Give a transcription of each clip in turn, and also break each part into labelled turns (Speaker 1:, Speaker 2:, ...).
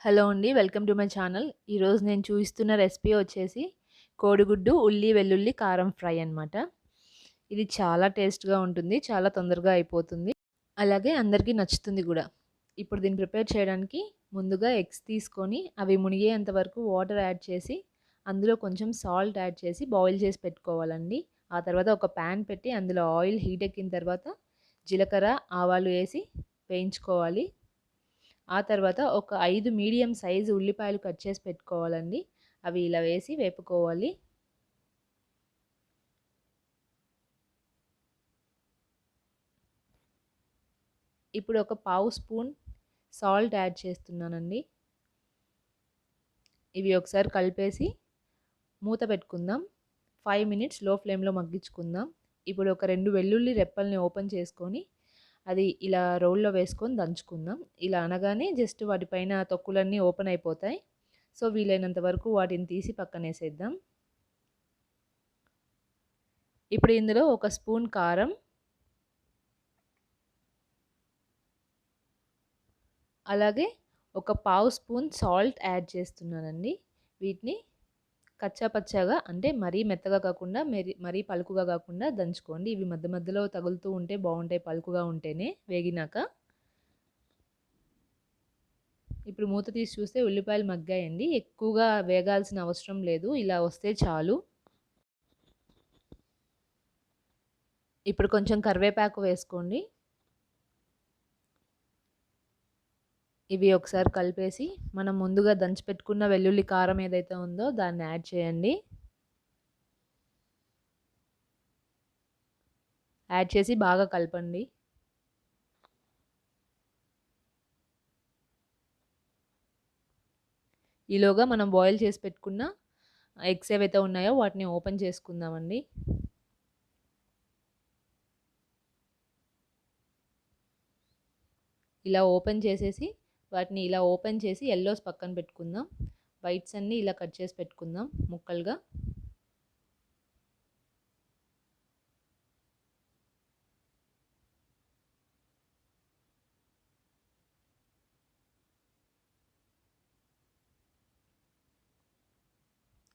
Speaker 1: Hello అండి. Welcome to my channel. ఈరోజు నేను చూపిస్తున్న రెసిపీ వచ్చేసి కోడిగుడ్డు, ఉల్లి, వెల్లుల్లి కారం ఫ్రై అనమాట. ఇది చాలా టేస్ట్‌గా ఉంటుంది. చాలా తొందరగా అయిపోతుంది. అలాగే అందరికీ నచ్చుతుంది గూడా. ఇప్పుడు దీన్ని ప్రిపేర్ చేయడానికి ముందుగా ఎగ్స్ తీసుకొని అవి మునిగేంత వరకు వాటర్ యాడ్ చేసి, అందులో కొంచెం సాల్ట్ యాడ్ చేసి బాయిల్ చేసి పెట్టుకోవాలండి. ఆ తర్వాత ఒక పాన్ పెట్టి అందులో ఆయిల్ హీట్ ఎక్కిన తర్వాత జీలకర్ర, ఆవాలు వేసి వేయించుకోవాలి. ఆ తర్వాత ఒక 5 మీడియం సైజు ఉల్లిపాయలు కట్ చేసి పెట్టుకోవాలండి. అవి ఇలా వేసి వేపుకోవాలి. ఇప్పుడు ఒక పావు స్పూన్ సాల్ట్ యాడ్ చేస్తున్నానండి. ఇవి ఒకసారి కలిపేసి మూత పెట్టుకుందాం. 5 మినిట్స్ లో ఫ్లేమ్‌లో మగ్గించుకుందాం. ఇప్పుడు ఒక 2 వెల్లుల్లి రెప్పల్ని ఓపెన్ చేసుకొని అది ఇలా రోల్లో వేసుకొని దంచుకుందాం. ఇలా అనగానే జస్ట్ వాటిపైన తొక్కులన్నీ ఓపెన్ అయిపోతాయి. సో, వీలైనంత వరకు వాటిని తీసి పక్కనేసేద్దాం. ఇప్పుడు ఇందులో ఒక స్పూన్ కారం, అలాగే ఒక పావు స్పూన్ సాల్ట్ యాడ్ చేస్తున్నానండి. వీటిని కచ్చాపచ్చాగా అంటే మరీ మెత్తగా కాకుండా మరీ పలుకుగా కాకుండా దంచుకోండి. ఇవి మధ్య మధ్యలో తగులుతూ ఉంటే బాగుంటాయి, పలుకుగా ఉంటేనే వేగినాక. ఇప్పుడు మూత తీసి చూస్తే ఉల్లిపాయలు మగ్గాయండి. ఎక్కువగా వేగాల్సిన అవసరం లేదు. ఇలా వస్తే చాలు. ఇప్పుడు కొంచెం కరివేపాకు వేసుకోండి. ఇవి ఒకసారి కలిపేసి మనం ముందుగా దంచిపెట్టుకున్న వెల్లుల్లి కారం ఏదైతే ఉందో దాన్ని యాడ్ చేయండి. యాడ్ చేసి బాగా కలపండి. ఈలోగా మనం బాయిల్ చేసి పెట్టుకున్న ఎగ్స్ ఏవైతే ఉన్నాయో వాటిని ఓపెన్ చేసుకుందామండి. ఇలా ఓపెన్ చేసేసి వాటిని ఇలా ఓపెన్ చేసి యెల్లోస్ పక్కన పెట్టుకుందాం. వైట్స్ అన్నీ ఇలా కట్ చేసి పెట్టుకుందాం ముక్కలుగా.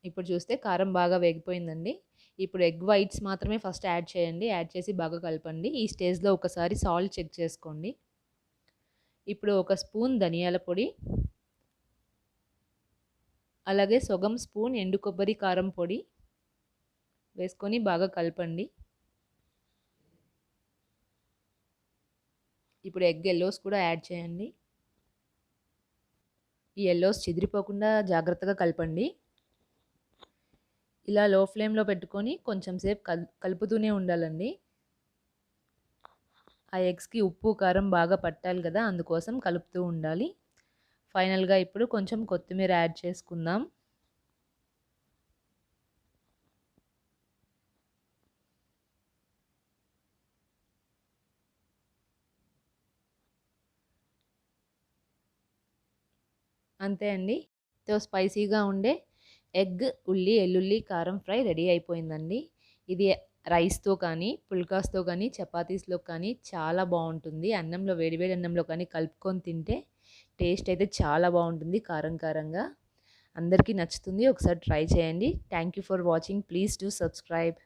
Speaker 1: ఇప్పుడు చూస్తే కారం బాగా వేగిపోయిందండి. ఇప్పుడు ఎగ్ వైట్స్ మాత్రమే ఫస్ట్ యాడ్ చేయండి. యాడ్ చేసి బాగా కలపండి. ఈ స్టేజ్‌లో ఒకసారి సాల్ట్ చెక్ చేసుకోండి. ఇప్పుడు ఒక స్పూన్ ధనియాల పొడి, అలాగే సగం స్పూన్ ఎండు కొబ్బరి కారం పొడి వేసుకొని బాగా కలపండి. ఇప్పుడు ఎగ్ యెల్లోస్ కూడా యాడ్ చేయండి. ఈ యెల్లోస్ చెదిరిపోకుండా జాగ్రత్తగా కలపండి. ఇలా లో ఫ్లేమ్‌లో పెట్టుకొని కొంచెం సేపు కలుపుతూనే ఉండాలండి. ఆ ఎగ్స్‌కి ఉప్పు, కారం బాగా పట్టాలి కదా! అందుకోసం కలుపుతూ ఉండాలి. ఫైనల్‌గా ఇప్పుడు కొంచెం కొత్తిమీర యాడ్ చేసుకుందాం. అంతే అండి. స్పైసీగా ఉండే ఎగ్, ఉల్లి, ఎల్లుల్లి కారం ఫ్రై రెడీ అయిపోయిందండి. ఇది రైస్‌తో కానీ, పుల్కాస్‌తో కానీ, చపాతీస్‌లో కానీ చాలా బావుంటుంది. అన్నంలో వేడి వేడి అన్నంలో కానీ కలుపుకొని తింటే టేస్ట్ అయితే చాలా బావుంటుంది కారం కారంగా. అందరికీ నచ్చుతుంది. ఒకసారి ట్రై చేయండి. Thank you for watching. Please do subscribe.